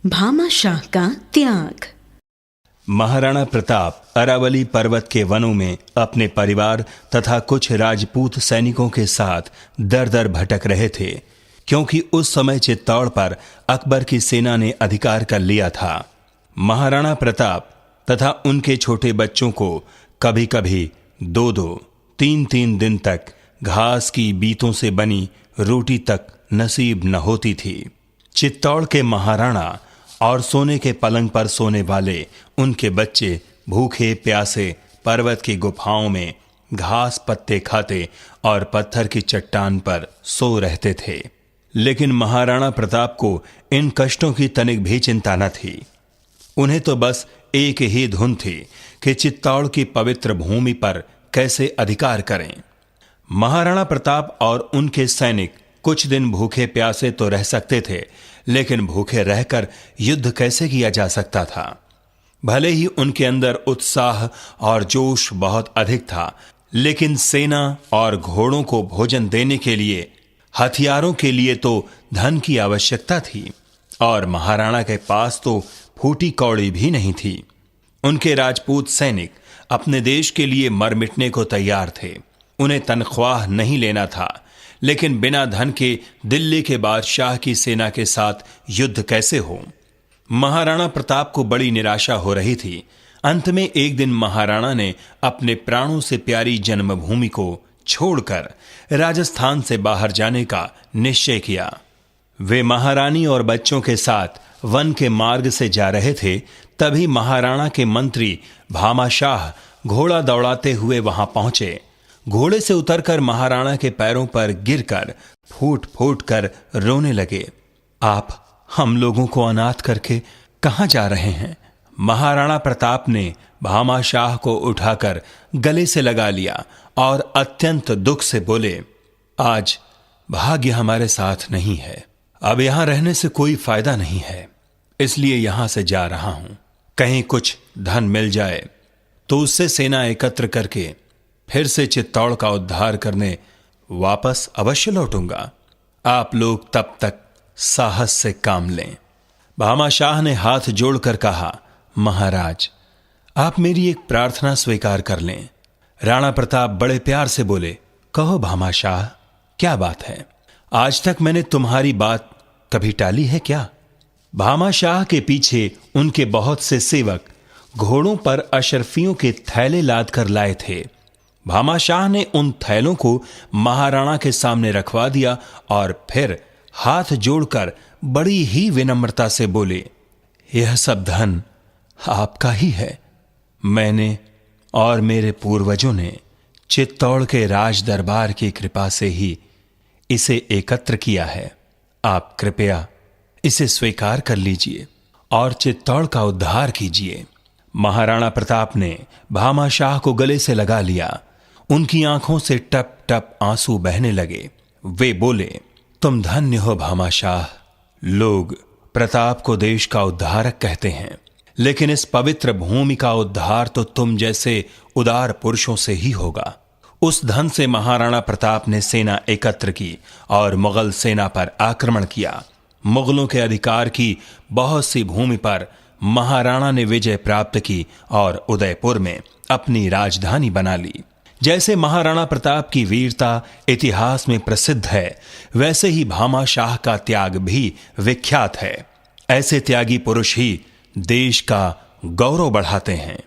भामाशाह का त्याग। महाराणा प्रताप अरावली पर्वत के वनों में अपने परिवार तथा कुछ राजपूत सैनिकों के साथ दर दर भटक रहे थे, क्योंकि उस समय चित्तौड़ पर अकबर की सेना ने अधिकार कर लिया था। महाराणा प्रताप तथा उनके छोटे बच्चों को कभी कभी 2-2, 3-3 दिन तक घास की बीतों से बनी रोटी तक नसीब न होती थी। चित्तौड़ के महाराणा और सोने के पलंग पर सोने वाले उनके बच्चे भूखे प्यासे पर्वत की गुफाओं में घास पत्ते खाते और पत्थर की चट्टान पर सो रहते थे। लेकिन महाराणा प्रताप को इन कष्टों की तनिक भी चिंता न थी। उन्हें तो बस एक ही धुन थी कि चित्तौड़ की पवित्र भूमि पर कैसे अधिकार करें। महाराणा प्रताप और उनके सैनिक कुछ दिन भूखे प्यासे तो रह सकते थे, लेकिन भूखे रहकर युद्ध कैसे किया जा सकता था। भले ही उनके अंदर उत्साह और जोश बहुत अधिक था, लेकिन सेना और घोड़ों को भोजन देने के लिए, हथियारों के लिए तो धन की आवश्यकता थी, और महाराणा के पास तो फूटी कौड़ी भी नहीं थी। उनके राजपूत सैनिक अपने देश के लिए मर मिटने को तैयार थे। उन्हें तनख्वाह नहीं लेना था, लेकिन बिना धन के दिल्ली के बादशाह की सेना के साथ युद्ध कैसे हो। महाराणा प्रताप को बड़ी निराशा हो रही थी। अंत में एक दिन महाराणा ने अपने प्राणों से प्यारी जन्मभूमि को छोड़कर राजस्थान से बाहर जाने का निश्चय किया। वे महारानी और बच्चों के साथ वन के मार्ग से जा रहे थे, तभी महाराणा के मंत्री भामाशाह घोड़ा दौड़ाते हुए वहां पहुंचे। घोड़े से उतरकर महाराणा के पैरों पर गिरकर फूट फूट कर रोने लगे। आप हम लोगों को अनाथ करके कहां जा रहे हैं? महाराणा प्रताप ने भामाशाह को उठाकर गले से लगा लिया और अत्यंत दुख से बोले, आज भाग्य हमारे साथ नहीं है। अब यहां रहने से कोई फायदा नहीं है, इसलिए यहां से जा रहा हूं। कहीं कुछ धन मिल जाए तो उससे सेना एकत्र करके फिर से चित्तौड़ का उद्धार करने वापस अवश्य लौटूंगा। आप लोग तब तक साहस से काम लें। भामाशाह ने हाथ जोड़कर कहा, महाराज, आप मेरी एक प्रार्थना स्वीकार कर लें। राणा प्रताप बड़े प्यार से बोले, कहो भामाशाह, क्या बात है? आज तक मैंने तुम्हारी बात कभी टाली है क्या? भामाशाह के पीछे उनके बहुत से सेवक घोड़ों पर अशरफियों के थैले लाद कर लाए थे। भामाशाह ने उन थैलों को महाराणा के सामने रखवा दिया और फिर हाथ जोड़कर बड़ी ही विनम्रता से बोले, यह सब धन आपका ही है। मैंने और मेरे पूर्वजों ने चित्तौड़ के राज दरबार की कृपा से ही इसे एकत्र किया है। आप कृपया इसे स्वीकार कर लीजिए और चित्तौड़ का उद्धार कीजिए। महाराणा प्रताप ने भामाशाह को गले से लगा लिया। उनकी आंखों से टप टप आंसू बहने लगे। वे बोले, तुम धन्य हो भामाशाह। लोग प्रताप को देश का उद्धारक कहते हैं, लेकिन इस पवित्र भूमि का उद्धार तो तुम जैसे उदार पुरुषों से ही होगा। उस धन से महाराणा प्रताप ने सेना एकत्र की और मुगल सेना पर आक्रमण किया। मुगलों के अधिकार की बहुत सी भूमि पर महाराणा ने विजय प्राप्त की और उदयपुर में अपनी राजधानी बना ली। जैसे महाराणा प्रताप की वीरता इतिहास में प्रसिद्ध है, वैसे ही भामाशाह का त्याग भी विख्यात है। ऐसे त्यागी पुरुष ही देश का गौरव बढ़ाते हैं।